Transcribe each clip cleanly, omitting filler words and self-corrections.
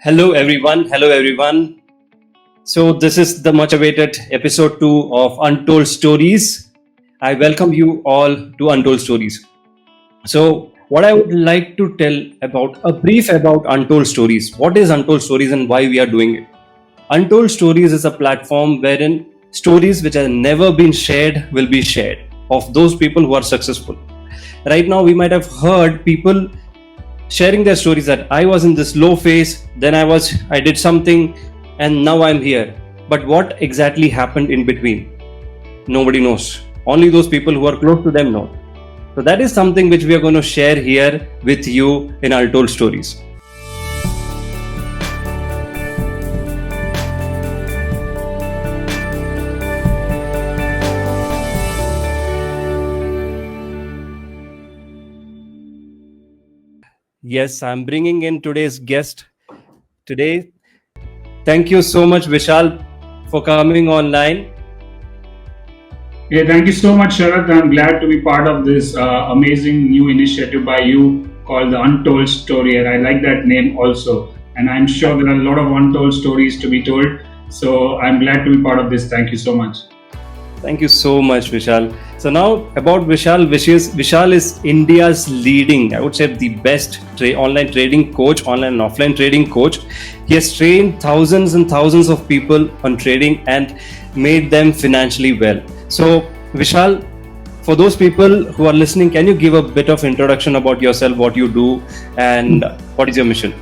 Hello, everyone. Hello, everyone. So, this is the much awaited episode 2 of Untold Stories. I welcome you all to Untold Stories. So, what I would like to tell about a brief about Untold Stories. What is Untold Stories and why we are doing it? Untold Stories is a platform wherein stories which have never been shared will be shared of those people who are successful. Right now, we might have heard people sharing their stories that I was in this low phase, then I did something, and now I'm here. But what exactly happened in between? Nobody knows. Only those people who are close to them know. So that is something which we are going to share here with you in Untold Stories. Yes, I'm bringing in today's guest today. Thank you so much, Vishal, for coming online. Yeah, thank you so much, Sharath. I'm glad to be part of this amazing new initiative by you called the Untold Story, and I like that name also. And I'm sure there are a lot of untold stories to be told. So I'm glad to be part of this. Thank you so much. Thank you so much, Vishal. So now about Vishal, Vishal is India's leading, I would say, the best online trading coach, online and offline trading coach. He has trained thousands and thousands of people on trading and made them financially well. So Vishal, for those people who are listening, can you give a bit of introduction about yourself, what you do, and what is your mission?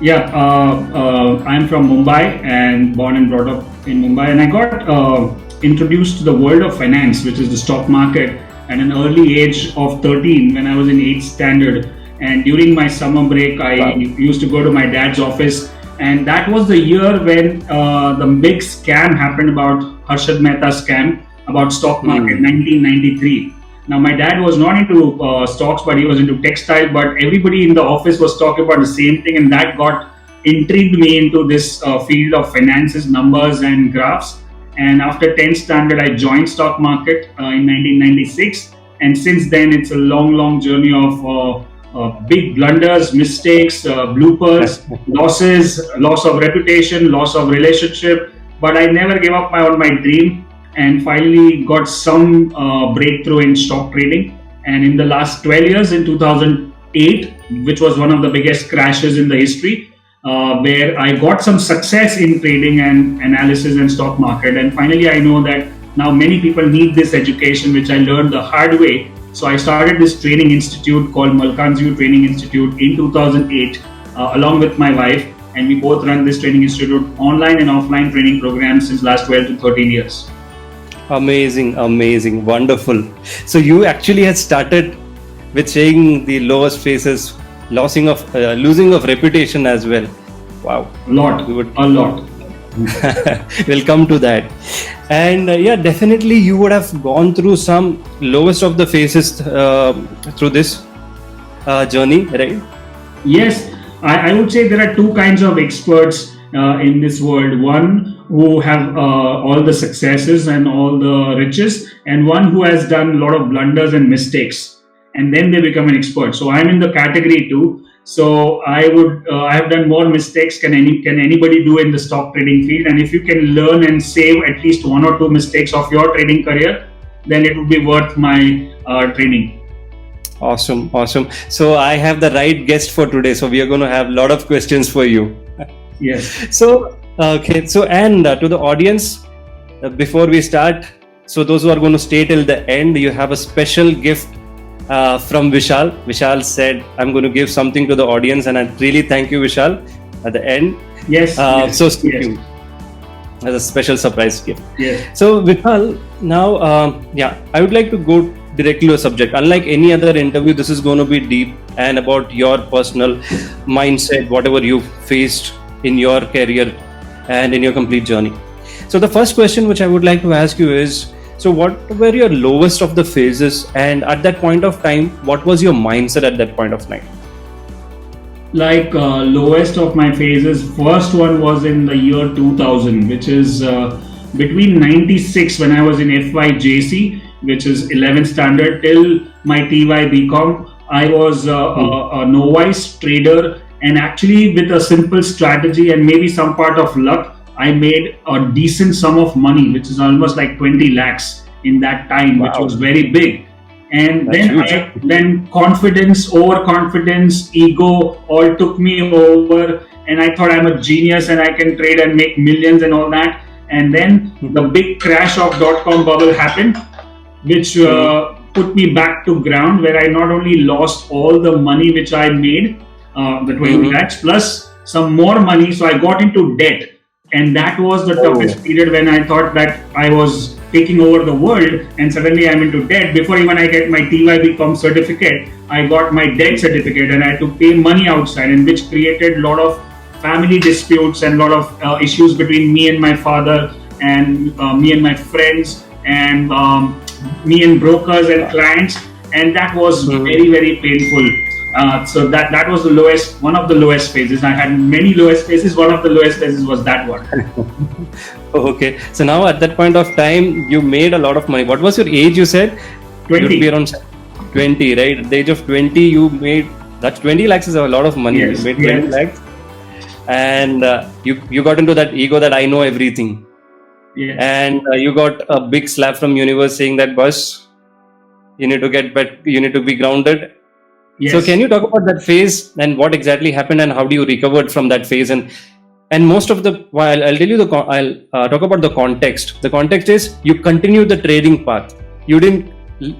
Yeah, I'm from Mumbai and born and brought up in Mumbai, and I got introduced to the world of finance, which is the stock market, at an early age of 13 when I was in 8th standard. And during my summer break, I Wow. used to go to my dad's office, and that was the year when the big scam happened about Harshad Mehta scam about stock market, 1993. Now, my dad was not into stocks, but he was into textile. But everybody in the office was talking about the same thing, and that got intrigued me into this field of finances, numbers, and graphs. And after 10th standard, I joined stock market in 1996. And since then, it's a long, long journey of big blunders, mistakes, bloopers, losses, loss of reputation, loss of relationship. But I never gave up on my dream, and finally got some breakthrough in stock trading. And in the last 12 years, in 2008, which was one of the biggest crashes in the history, where I got some success in trading and analysis and stock market. And finally, I know that now many people need this education, which I learned the hard way. So I started this training institute called Malkanziu Training Institute in 2008, along with my wife. And we both run this training institute, online and offline training programs since last 12 to 13 years. Amazing, amazing, wonderful. So you actually had started with saying the lowest phases, losing of reputation as well. Wow. A lot, We would a lot. we'll come to that. And yeah, definitely you would have gone through some lowest of the phases through this journey, right? Yes, I would say there are two kinds of experts in this world. One who have all the successes and all the riches, and one who has done a lot of blunders and mistakes, and then they become an expert. So I'm in the category two. So I have done more mistakes can anybody do in the stock trading field. And if you can learn and save at least one or two mistakes of your trading career, then it would be worth my training. Awesome, awesome. So I have the right guest for today. So we are going to have a lot of questions for you. Yes. So, okay. So, and to the audience, before we start, so those who are going to stay till the end, you have a special gift from Vishal. Vishal said, I'm going to give something to the audience, and I really thank you, Vishal, at the end. Yes. Yes. So, stay Yes. tuned as a special surprise gift. Yes. So, Vishal, now, yeah, I would like to go directly to a subject. Unlike any other interview, this is going to be deep and about your personal mindset, whatever you faced in your career and in your complete journey. So, the first question which I would like to ask you is, so what were your lowest of the phases, and at that point of time, what was your mindset at that point of time? Like lowest of my phases, first one was in the year 2000, which is between 96 when I was in FYJC, which is 11th standard, till my TY BCom. I was a novice trader, And actually, with a simple strategy and maybe some part of luck, I made a decent sum of money, which is almost like 20 lakhs in that time, which was very big. And That's huge. then confidence, overconfidence, ego all took me over, and I thought I'm a genius and I can trade and make millions and all that. And then the big crash of dot-com bubble happened, which put me back to ground, where I not only lost all the money which I made, the 20 lakhs plus some more money, so I got into debt. And that was the toughest period, when I thought that I was taking over the world, and suddenly I'm into debt. Before even I get my TYBCom certificate, I got my debt certificate, and I had to pay money outside, and which created a lot of family disputes and a lot of issues between me and my father, and me and my friends, and me and brokers and clients, and that was very, very painful. So that was the lowest, one of the lowest phases. I had many lowest phases. One of the lowest phases was that one. Okay. So now at that point of time, you made a lot of money. What was your age? You said 20. you'd be around 20, right? At the age of 20, you made, that's 20 lakhs is a lot of money. Yes, You made 20 yes. lakhs, and you got into that ego that I know everything, Yes. and you got a big slap from universe saying that, boss, you need to get back, you need to be grounded. Yes. So can you talk about that phase and what exactly happened and how do you recovered from that phase? And most of the, while I'll tell you I'll talk about the context. The context is you continue the trading path. You didn't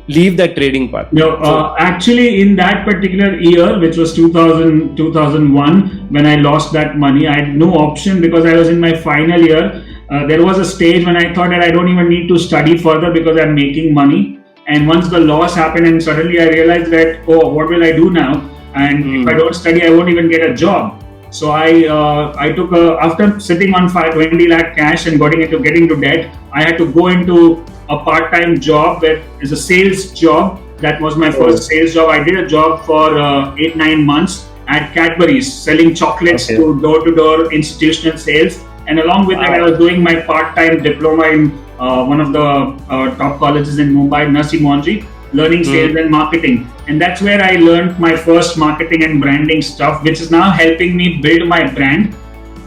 leave that trading path. No, actually, in that particular year, which was 2001, when I lost that money, I had no option, because I was in my final year. There was a stage when I thought that I don't even need to study further, because I'm making money. And once the loss happened, and suddenly I realized that, oh, what will I do now? And if I don't study, I won't even get a job. So I took after sitting on 20 lakh cash and getting into debt, I had to go into a part-time job that is a sales job. That was my first sales job. I did a job for 8-9 months at Cadbury's, selling chocolates to door-to-door institutional sales. And along with that, I was doing my part-time diploma in one of the top colleges in Mumbai, Nasi Monji, learning sales and marketing. And that's where I learned my first marketing and branding stuff, which is now helping me build my brand.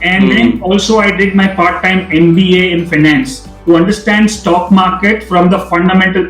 And then also I did my part-time MBA in finance to understand stock market from the fundamental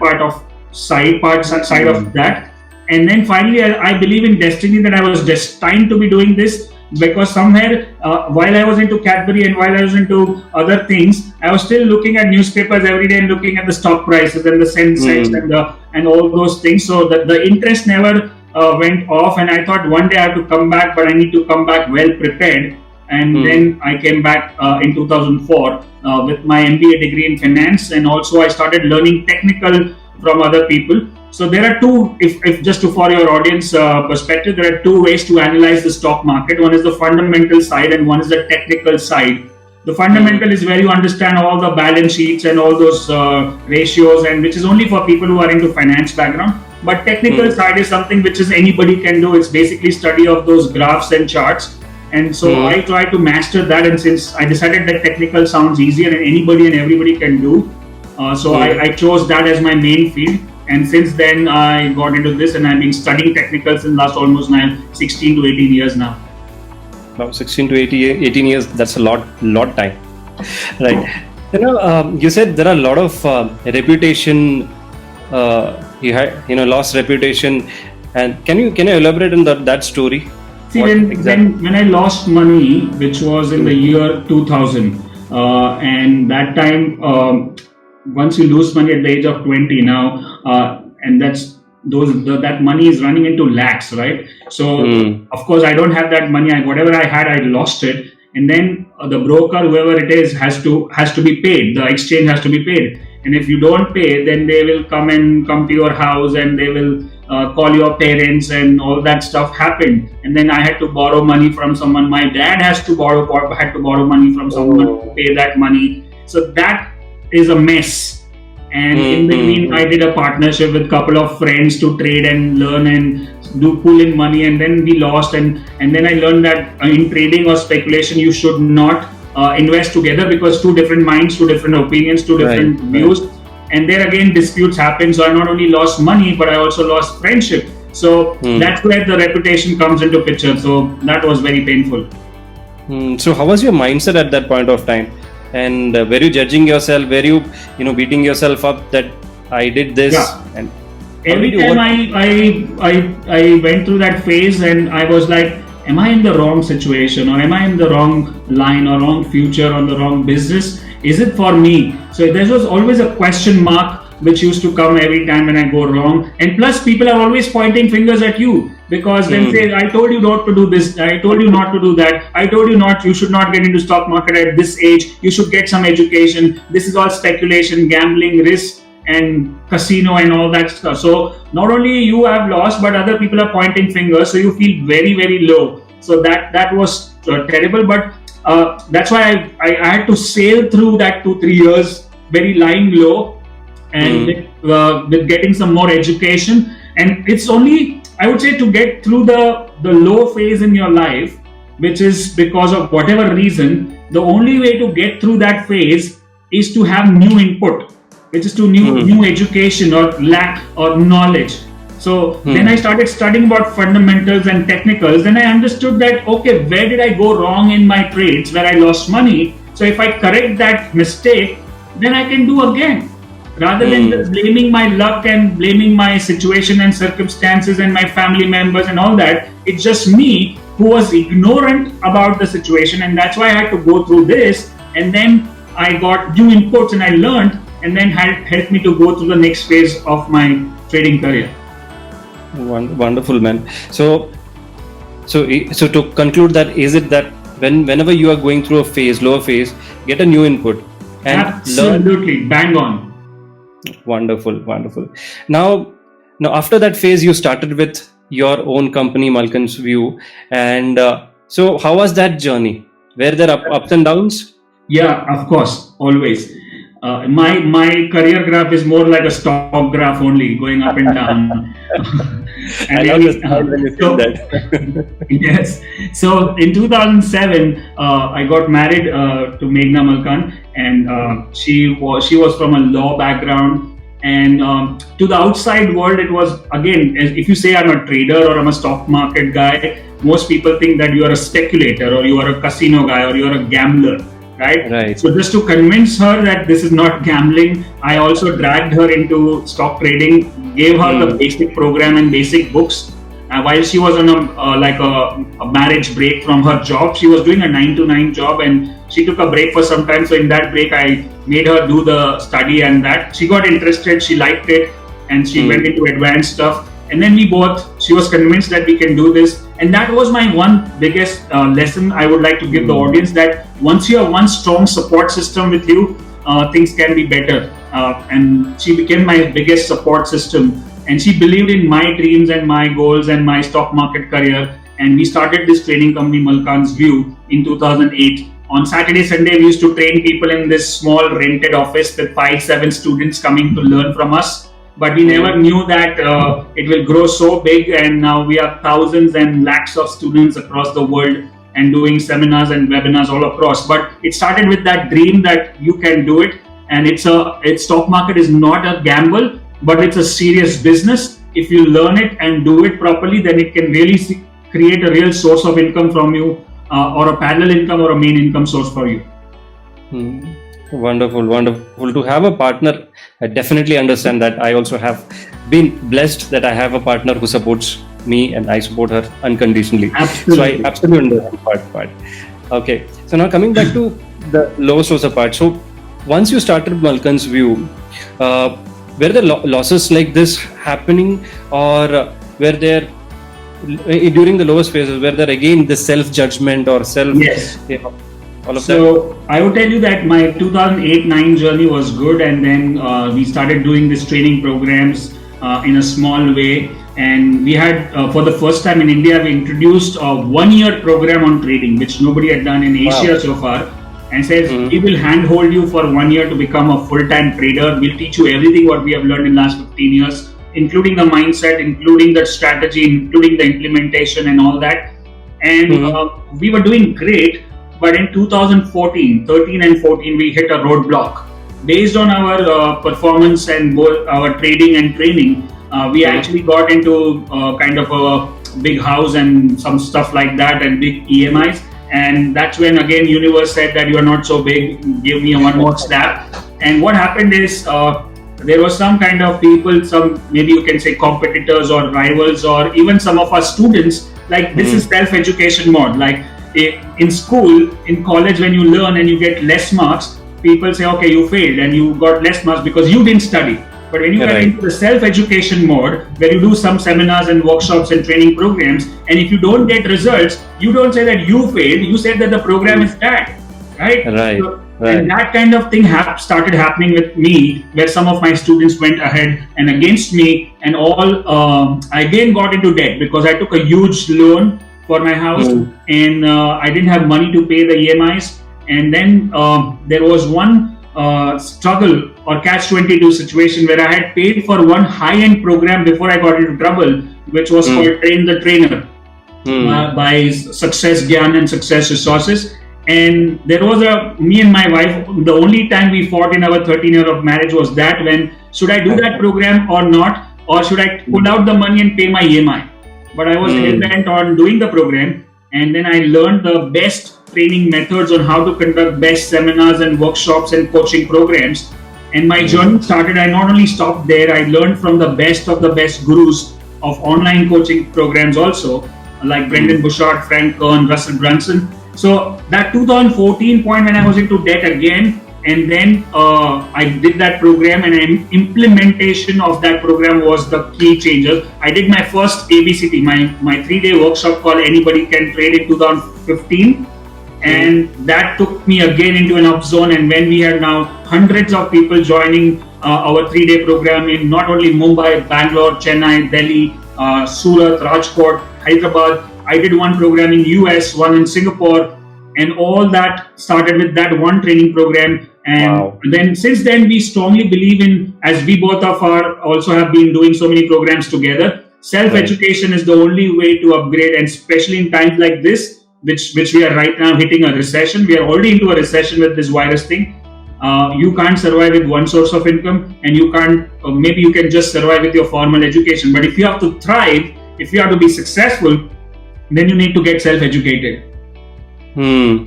side of that. And then finally, I believe in destiny, that I was destined to be doing this, because somewhere while I was into Cadbury and while I was into other things, I was still looking at newspapers every day and looking at the stock prices and the Sensex and all those things. So the interest never went off, and I thought one day I have to come back, but I need to come back well prepared. And then I came back in 2004 with my MBA degree in finance, and also I started learning technical from other people. So there are two, if just for your audience perspective, there are two ways to analyze the stock market. One is the fundamental side and one is the technical side. The fundamental is where you understand all the balance sheets and all those ratios, and which is only for people who are into finance background. But technical side is something which is anybody can do. It's basically study of those graphs and charts. And so I try to master that. And since I decided that technical sounds easier and anybody and everybody can do, so I chose that as my main field. And since then, I got into this, and I've been studying technicals in the last almost 16 to 18 years now. About 16 to 18 years, that's a lot time. Right. You said there are a lot of reputation, you had, lost reputation. And can you elaborate on that story? See, when I lost money, which was in the year 2000, and that time, once you lose money at the age of 20 now, and that money is running into lakhs, right? So of course I don't have that money. Whatever I had, I lost it, and then the broker, whoever it is, has to be paid. The exchange has to be paid, and if you don't pay, then they will come to your house and they will call your parents, and all that stuff happened. And then I had to borrow money from someone. My dad had to borrow money from someone to pay that money. So that is a mess. And in between, I did a partnership with a couple of friends to trade and learn and pull in money, and then we lost. And then I learned that in trading or speculation, you should not invest together, because two different minds, two different opinions, two different views. And there again, disputes happen. So I not only lost money, but I also lost friendship. So Hmm. that's where the reputation comes into picture. So that was very painful. So how was your mindset at that point of time? And were you judging yourself? Were you, beating yourself up that I did this? Yeah. And how Every did you time overcome? I went through that phase, and I was like, am I in the wrong situation, or am I in the wrong line, or wrong future, or the wrong business? Is it for me? So there was always a question mark which used to come every time when I go wrong. And plus, people are always pointing fingers at you, because they'll say, I told you not to do this, I told you not to do that, I told you not, you should not get into stock market at this age, you should get some education, this is all speculation, gambling, risk, and casino and all that stuff. So not only you have lost, but other people are pointing fingers, so you feel very, very low. So that was terrible. But that's why I had to sail through that 2-3 years very lying low, and with getting some more education. And it's only, I would say, to get through the low phase in your life, which is because of whatever reason, the only way to get through that phase is to have new input, which is to new education or lack or knowledge. So then I started studying about fundamentals and technicals, and I understood that, okay, where did I go wrong in my trades where I lost money? So if I correct that mistake, then I can do again, rather than just blaming my luck and blaming my situation and circumstances and my family members and all that. It's just me who was ignorant about the situation, and that's why I had to go through this. And then I got new inputs and I learned, and then helped me to go through the next phase of my trading career. Wonderful, man. So to conclude, that is it that whenever you are going through a phase, lower phase, get a new input and learn. Absolutely, bang on. Wonderful. Now after that phase, you started with your own company, Malkan's View, and so how was that journey? Were there ups and downs? Yeah, of course, always. My career graph is more like a stock graph only, going up and down. I love the style when you so, said that. yes. So in 2007, I got married to Meghna Malkan, and she was from a law background. And to the outside world, it was, again, if you say I'm a trader or I'm a stock market guy, most people think that you are a speculator or you are a casino guy or you are a gambler, right? Right. So just to convince her that this is not gambling, I also dragged her into stock trading, gave her the basic program and basic books. While she was on a marriage break from her job, she was doing a 9 to 9 job, and she took a break for some time. So in that break, I made her do the study, and that she got interested, she liked it, and she went into advanced stuff. And then she was convinced that we can do this. And that was my one biggest lesson I would like to give the audience, that once you have one strong support system with you, things can be better. And she became my biggest support system. And she believed in my dreams and my goals and my stock market career. And we started this training company, Malkan's View, in 2008. On Saturday, Sunday, we used to train people in this small rented office with 5-7 students coming to learn from us. But we never knew that it will grow so big, and now we have thousands and lakhs of students across the world and doing seminars and webinars all across. But it started with that dream that you can do it, and stock market is not a gamble, but it's a serious business. If you learn it and do it properly, then it can really create a real source of income from you, or a parallel income or a main income source for you. Wonderful to have a partner. I definitely understand that. I also have been blessed that I have a partner who supports me and I support her unconditionally. Absolutely. So I absolutely understand that part. Okay. So now coming back to the low source part. So once you started Malkan's View, were there losses like this happening, or were there during the lowest phases, were there again the self-judgment or Yes. all of that? So I would tell you that my 2008-9 journey was good, and then we started doing these training programs in a small way. And we had, for the first time in India, we introduced a 1-year program on trading, which nobody had done in Asia so far. And says, we will handhold you for 1 year to become a full-time trader. We'll teach you everything what we have learned in the last 15 years, including the mindset, including the strategy, including the implementation and all that. And we were doing great. But in 2014, 13 and 14, we hit a roadblock. Based on our performance and both our trading and training, We actually got into kind of a big house and some stuff like that, and big EMIs. And that's when again universe said that you are not so big, give me one more slap. And what happened is there was some kind of people, some maybe you can say competitors or rivals, or even some of our students, like this is self-education mode. Like in school, in college, when you learn and you get less marks, people say, okay, you failed and you got less marks because you didn't study. But when you get into the self-education mode, where you do some seminars and workshops and training programs, and if you don't get results, you don't say that you failed, you said that the program is bad, right? Right. So, and that kind of thing started happening with me, where some of my students went ahead and against me, and all. I again got into debt because I took a huge loan for my house, and I didn't have money to pay the EMIs. And then there was one struggle or catch-22 situation where I had paid for one high-end program before I got into trouble, which was called Train the Trainer by Success Gyan and Success Resources. And there was me and my wife, the only time we fought in our 13 year of marriage was that, when should I do that program or not, or should I pull out the money and pay my EMI? But I was hell-bent on doing the program, and then I learned the best training methods on how to conduct best seminars and workshops and coaching programs. And my journey started. I not only stopped there, I learned from the best of the best gurus of online coaching programs also, like Brendan Bouchard, Frank Kern, Russell Brunson. So that 2014 point when I was into debt again, and then I did that program, and implementation of that program was the key changer. I did my first ABCT, my 3-day workshop called Anybody Can Trade in 2015. And that took me again into an up zone. And when we had now hundreds of people joining our 3-day program in not only Mumbai, Bangalore, Chennai, Delhi, Surat, Rajkot, Hyderabad. I did one program in US, one in Singapore, and all that started with that one training program. And then since then, we strongly believe in, as we both of our also have been doing so many programs together, self-education is the only way to upgrade, and especially in times like this, which we are right now hitting a recession. We are already into a recession with this virus thing. You can't survive with one source of income, and you can't, maybe you can just survive with your formal education. But if you have to thrive, if you have to be successful, then you need to get self-educated.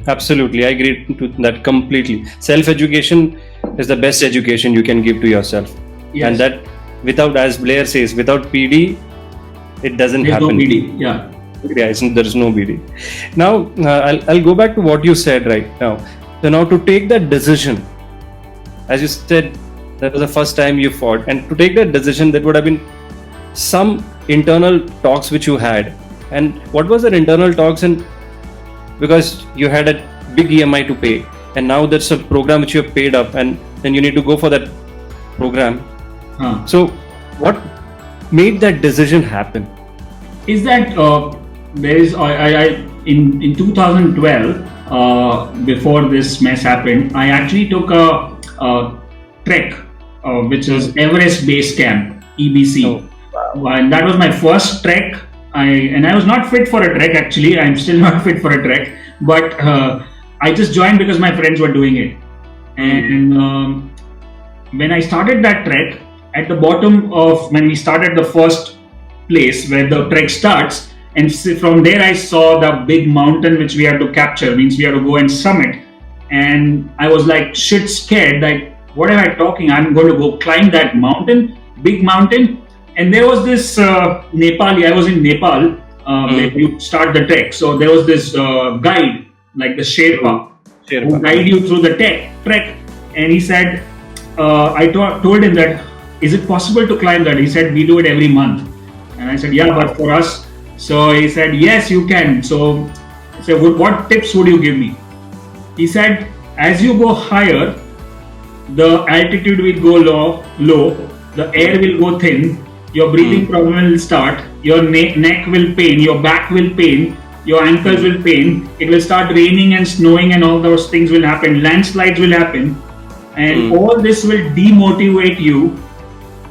Absolutely. I agree to that completely. Self-education is the best education you can give to yourself. Yes. And that without, as Blair says, without PD, it doesn't happen. No PD. Yeah. Yeah, there is no PD. Now, I'll go back to what you said right now. So now to take that decision, as you said, that was the first time you fought, and to take that decision, that would have been some internal talks which you had. And what was that internal talks? And because you had a big EMI to pay, and now there's a program which you have paid up, and then you need to go for that program. So what made that decision happen? Is that there is in 2012, before this mess happened, I actually took a trek, which is Everest Base Camp, EBC. And that was my first trek. I was not fit for a trek, actually. I'm still not fit for a trek, but I just joined because my friends were doing it. And when I started that trek, at the bottom of, when we started the first place where the trek starts, and from there I saw the big mountain which we had to capture, means we had to go and summit. And I was like shit scared, like what am I talking, I'm going to go climb that mountain, big mountain. And there was this Nepali, I was in Nepal, where you start the trek. So there was this guide, like the Sherpa, who guide you through the trek. And he said, I told him that, is it possible to climb that? He said, we do it every month. And I said, yeah, but for us. So he said, yes, you can. So I said, what tips would you give me? He said, as you go higher, the altitude will go low, the air will go thin, your breathing problem will start, your neck will pain, your back will pain, your ankles will pain, it will start raining and snowing and all those things will happen, landslides will happen, and all this will demotivate you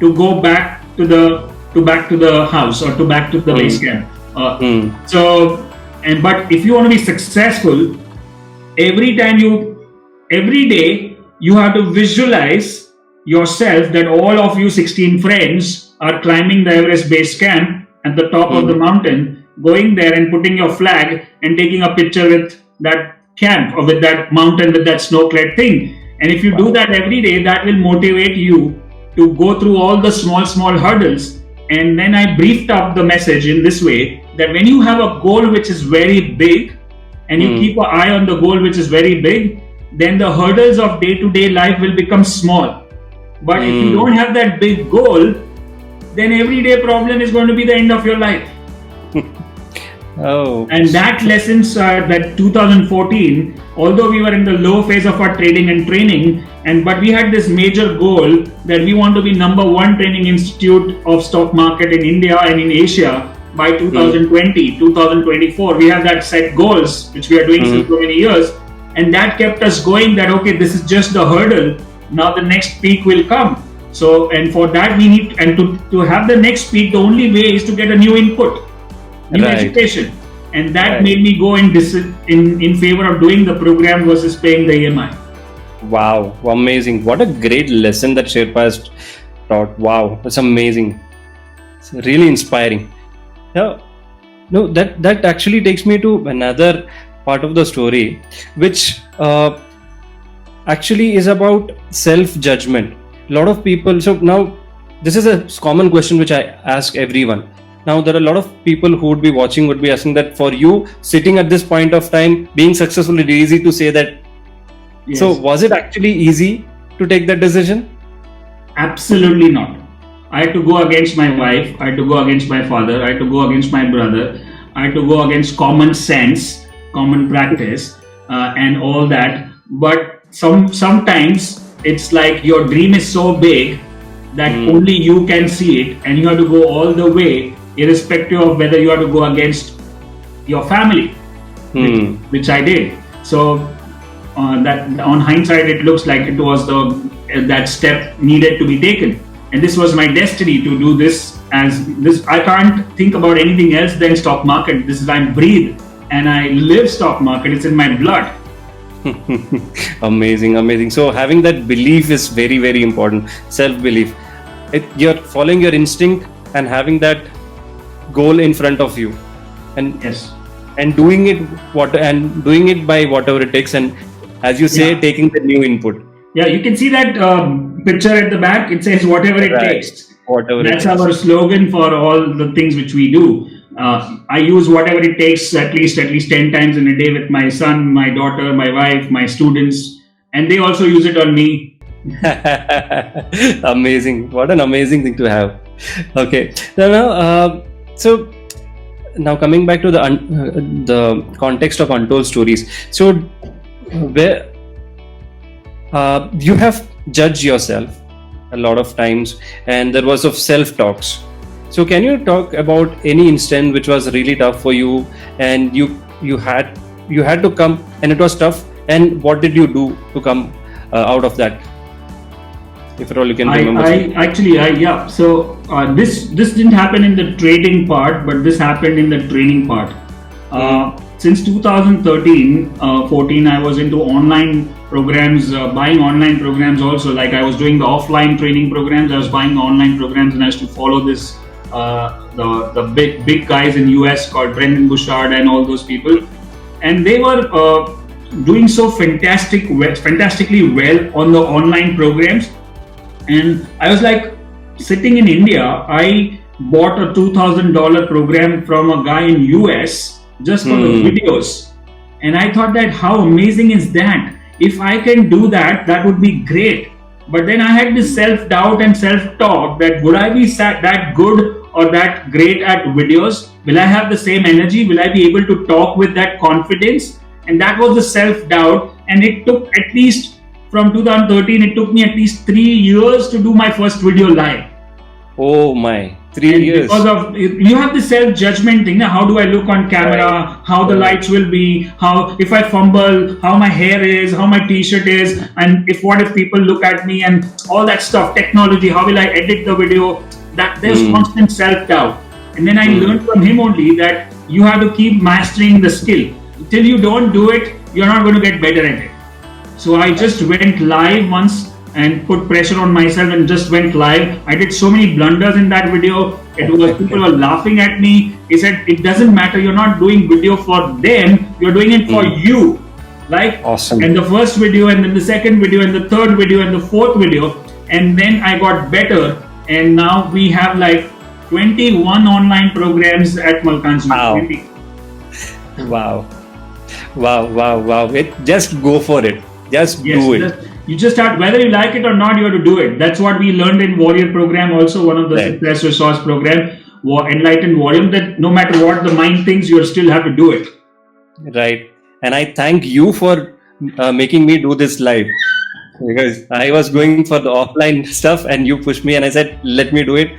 to go back to the house or back to the base camp. But if you want to be successful, every day you have to visualize yourself that all of you 16 friends are climbing the Everest base camp at the top of the mountain, going there and putting your flag and taking a picture with that camp or with that mountain with that snow-clad thing. And if you do that every day, that will motivate you to go through all the small hurdles. And then I briefed up the message in this way that when you have a goal which is very big and you keep an eye on the goal which is very big, then the hurdles of day-to-day life will become small. But if you don't have that big goal, then everyday problem is going to be the end of your life. Oh. And that lessons that 2014, although we were in the low phase of our trading and training, but we had this major goal that we want to be number one training institute of stock market in India and in Asia by 2020, 2024. We have that set goals, which we are doing since so many years. And that kept us going that, okay, this is just the hurdle. Now the next peak will come. So, and for that we need, and to have the next peak, the only way is to get a new input, new education. And that made me go in favor of doing the program versus paying the EMI. Wow, amazing. What a great lesson that Sherpa has taught. Wow, that's amazing. It's really inspiring. Yeah. No, that actually takes me to another part of the story, which actually is about self-judgment. A lot of people, so now this is a common question which I ask everyone. Now there are a lot of people who would be watching, would be asking that for you sitting at this point of time, being successful, it is easy to say that. Yes. So was it actually easy to take that decision? Absolutely not. I had to go against my wife, I had to go against my father, I had to go against my brother, I had to go against common sense, common practice, and all that. But sometimes it's like your dream is so big that only you can see it, and you have to go all the way, irrespective of whether you have to go against your family, which I did. So that on hindsight, it looks like it was that step needed to be taken. And this was my destiny to do this. I can't think about anything else than stock market. This is, I breathe and I live stock market. It's in my blood. Amazing. So having that belief is very, very important. Self-belief. You're following your instinct and having that goal in front of you, and yes, and doing it by whatever it takes. And as you say, taking the new input. Yeah, you can see that picture at the back. It says whatever it takes. That's our slogan for all the things which we do. I use whatever it takes at least 10 times in a day with my son, my daughter, my wife, my students, and they also use it on me. Amazing. What an amazing thing to have. Okay. So now coming back to the context of Untold Stories. So where you have judged yourself a lot of times, and there was of self-talks. So can you talk about any instance which was really tough for you, and you had to come, and it was tough, and what did you do to come out of that? If at all you can remember. So this didn't happen in the trading part, but this happened in the training part. Since 2013, 14, I was into online programs, buying online programs also. Like I was doing the offline training programs, I was buying online programs, and I used to follow this the big guys in US called Brendan Bouchard and all those people, and they were doing so fantastically well on the online programs. And I was like, sitting in India, I bought a $2,000 program from a guy in US just for the videos, and I thought that how amazing is that? If I can do that, that would be great. But then I had this self-doubt and self-talk that would I be that good or that great at videos? Will I have the same energy? Will I be able to talk with that confidence? And that was the self-doubt. And it took at least from 2013, it took me at least 3 years to do my first video live. Oh my, 3 years. Because of, you have the self-judgment thing. How do I look on camera? How the lights will be? How, if I fumble, how my hair is, how my t-shirt is, and what if people look at me and all that stuff, technology, how will I edit the video? That there's constant self-doubt. And then I learned from him only that you have to keep mastering the skill. Till you don't do it, you're not going to get better at it. So I just went live once and put pressure on myself and just went live. I did so many blunders in that video. It was people were laughing at me. He said, "It doesn't matter. You're not doing video for them. You're doing it for you." Like, Awesome. and the first video, and then the second video, and the third video, and the fourth video, and then I got better, and now we have like 21 online programs at Malkan's Wow. University. Wow. Wow. Just go for it. Just Yes, do it. you just start, whether you like it or not, you have to do it. That's what we learned in Warrior program, also one of the Right. Success Resource program, Enlightened Warrior, that no matter what the mind thinks, you still have to do it. Right. And I thank you for making me do this live, because I was going for the offline stuff and you pushed me and I said, let me do it,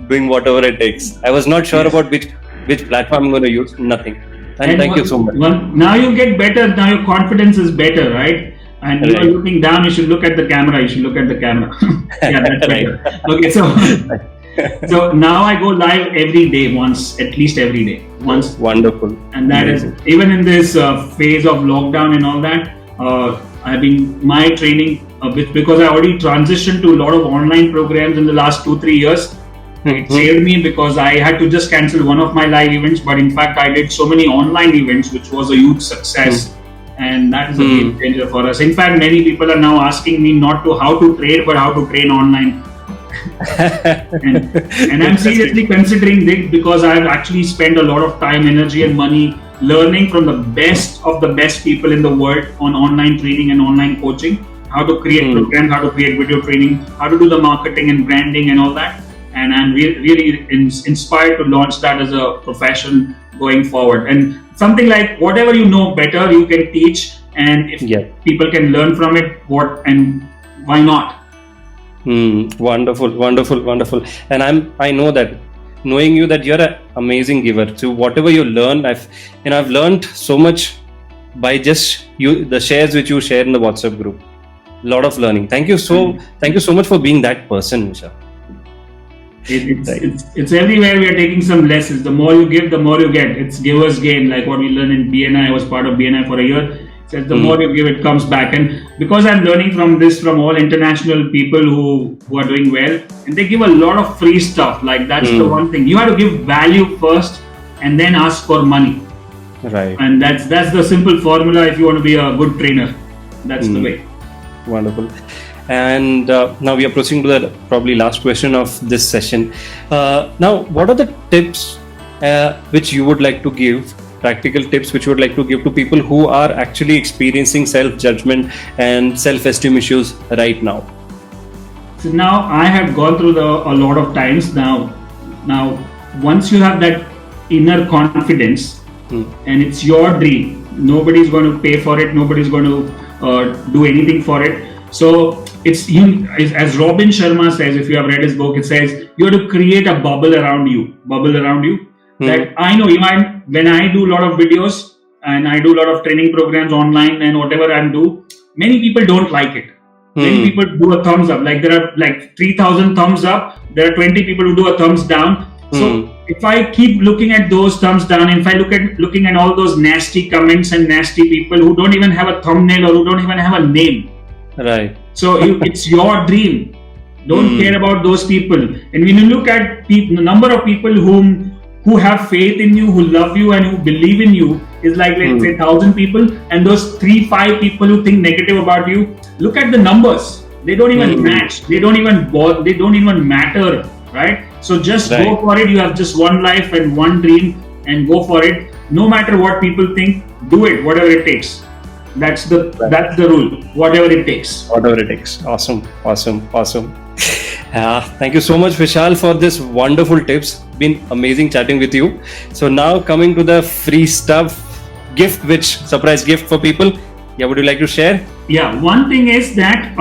doing whatever it takes. I was not sure Yes. about which platform I'm going to use. Nothing. And thank you so much. Now you get better. Now your confidence is better, right? And you are Right. looking down. You should look at the camera. You should look at the camera. Yeah, that's better. Okay, so now I go live every day, at least every day, once. Wonderful. And that is, Amazing. even in this phase of lockdown and all that, I've been my training because I already transitioned to a lot of online programs in the last 2-3 years. It saved me because I had to just cancel one of my live events, but in fact I did so many online events, which was a huge success. And that is a game changer for us. In fact, many people are now asking me not to how to trade, but how to train online. and I'm seriously considering this because I've actually spent a lot of time, energy, and money learning from the best of the best people in the world on online training and online coaching, how to create programs, how to create video training, how to do the marketing and branding and all that. And I'm really inspired to launch that as a profession going forward. And something like whatever you know better, you can teach, and if people can learn from it, why not? Wonderful. And I know that, knowing you, that you're an amazing giver. So whatever you learn, I've learned so much by just the shares which you share in the WhatsApp group. A lot of learning. Thank you so much for being that person, Vishal. It's everywhere. We are taking some lessons. The more you give, the more you get. It's giver's gain, like what we learned in BNI. I was part of BNI for a year. It says the more you give, it comes back. And because I'm learning from all international people who are doing well, and they give a lot of free stuff. Like that's the one thing. You have to give value first, and then ask for money. Right. And that's the simple formula if you want to be a good trainer. That's the way. Wonderful. And now we are proceeding to the probably last question of this session. Now, what are the tips which you would like to give, practical tips which you would like to give to people who are actually experiencing self-judgment and self-esteem issues right now? So now I have gone through a lot of times. Now once you have that inner confidence and it's your dream, nobody's going to pay for it, nobody's going to do anything for it. So it's as Robin Sharma says, if you have read his book, it says you have to create a bubble around you. That I know, even when I do a lot of videos and I do a lot of training programs online and whatever I do, many people don't like it. Many people do a thumbs up. Like there are like 3,000 thumbs up. There are 20 people who do a thumbs down. So if I keep looking at those thumbs down, and if I looking at all those nasty comments and nasty people who don't even have a thumbnail or who don't even have a name. Right. So it's your dream. Don't care about those people. And when you look at the number of people who have faith in you, who love you, and who believe in you, is like let's say 1,000 people, and those 3-5 people who think negative about you. Look at the numbers. They don't even match. They don't even bother. They don't even matter. Right. So just go for it. You have just one life and one dream, and go for it. No matter what people think, do it. Whatever it takes. That's the rule. Whatever it takes. Awesome. Thank you so much, Vishal, for this wonderful tips. Been amazing chatting with you. So now coming to the free stuff gift, which surprise gift for people. Yeah, would you like to share? Yeah, one thing is that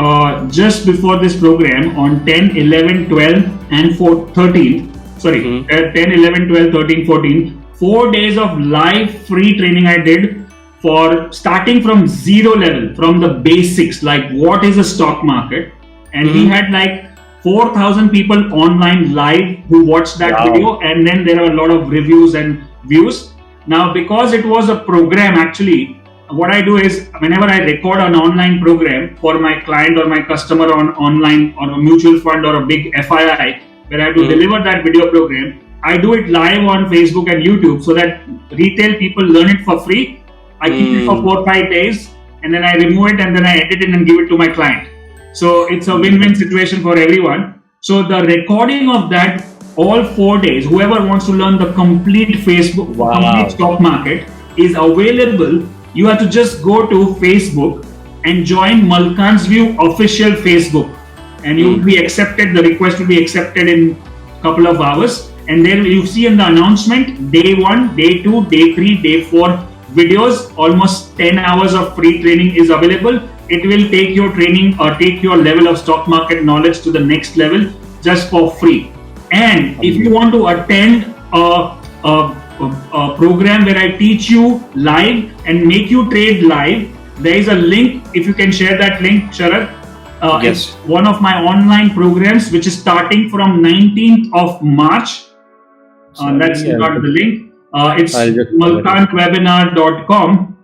just before this program on 10, 11, 12 and 13, 10, 11, 12, 13, 14, 4 days of live free training I did for starting from zero level, from the basics, like what is a stock market. And we had like 4,000 people online live who watched that video, and then there are a lot of reviews and views. Now, because it was a program, actually, what I do is whenever I record an online program for my client or my customer on online or a mutual fund or a big FII, where I have to deliver that video program, I do it live on Facebook and YouTube so that retail people learn it for free. I keep it for 4 or 5 days and then I remove it and then I edit it and give it to my client. So it's a win-win situation for everyone. So the recording of that all 4 days, whoever wants to learn the complete Facebook, complete stock market is available. You have to just go to Facebook and join Malkan's View official Facebook and you will be accepted. The request will be accepted in a couple of hours. And there you see in the announcement, day 1, day 2, day 3, day 4 videos, almost 10 hours of free training is available. It will take your training or take your level of stock market knowledge to the next level just for free. And if you want to attend a program where I teach you live and make you trade live, there is a link. If you can share that link, Sharad. Yes. It's one of my online programs which is starting from 19th of March. That's not the link. It's malkanwebinar.com.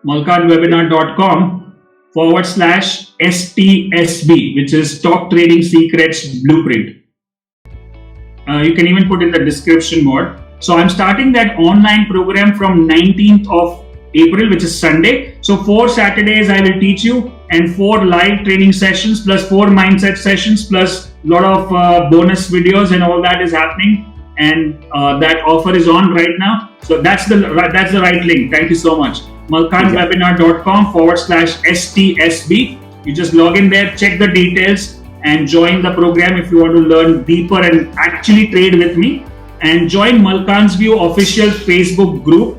malkanwebinar.com/STSB, which is Stock Trading Secrets Blueprint. You can even put in the description mode. So I'm starting that online program from 19th of April, which is Sunday. So 4 Saturdays I will teach you and 4 live training sessions plus 4 mindset sessions plus a lot of bonus videos and all that is happening. And that offer is on right now. So that's the right link. Thank you so much. malkanwebinar.com/STSB. You just log in there, check the details and join the program if you want to learn deeper and actually trade with me. And join Malkan's View official Facebook group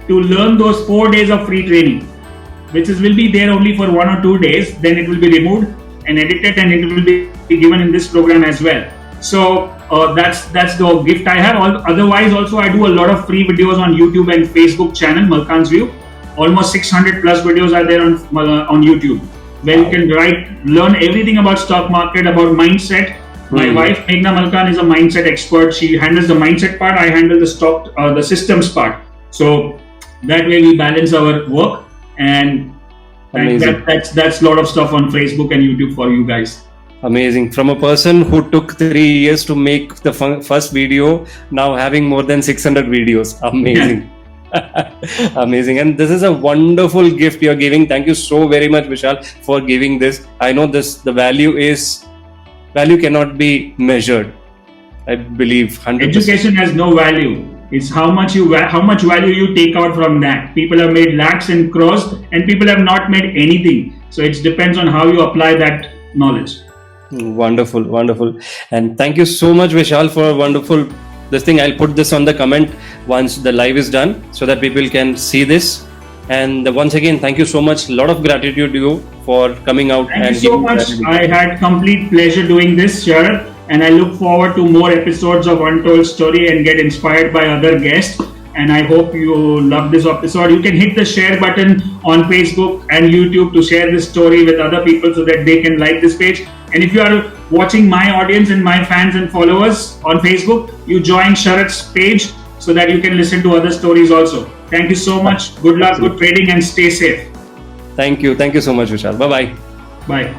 to learn those 4 days of free training, which will be there only for 1 or 2 days. Then it will be removed and edited and it will be given in this program as well. So that's the gift I have. Otherwise, also I do a lot of free videos on YouTube and Facebook channel, Malkan's View. Almost 600 plus videos are there on YouTube, where you can learn everything about stock market, about mindset. My wife Meghna Malkan is a mindset expert. She handles the mindset part. I handle the systems part. So that way we balance our work, and that's a lot of stuff on Facebook and YouTube for you guys. Amazing. From a person who took 3 years to make the first video, now having more than 600 videos. Amazing. Amazing. And this is a wonderful gift you're giving. Thank you so very much, Vishal, for giving this. I know the value cannot be measured. I believe 100%. Education has no value. It's how much value you take out from that. People have made lakhs and crores, and people have not made anything. So it depends on how you apply that knowledge. Wonderful. And thank you so much, Vishal, for a wonderful this thing. I'll put this on the comment once the live is done so that people can see this. And once again, thank you so much. A lot of gratitude to you for coming out. Thank you so much. I had complete pleasure doing this, Sharad, and I look forward to more episodes of Untold Story and get inspired by other guests. And I hope you love this episode. You can hit the share button on Facebook and YouTube to share this story with other people so that they can like this page. And if you are watching my audience and my fans and followers on Facebook, you join Sharad's page so that you can listen to other stories also. Thank you so much. Good luck, good trading, and stay safe. Thank you. Thank you so much, Vishal. Bye-bye. Bye.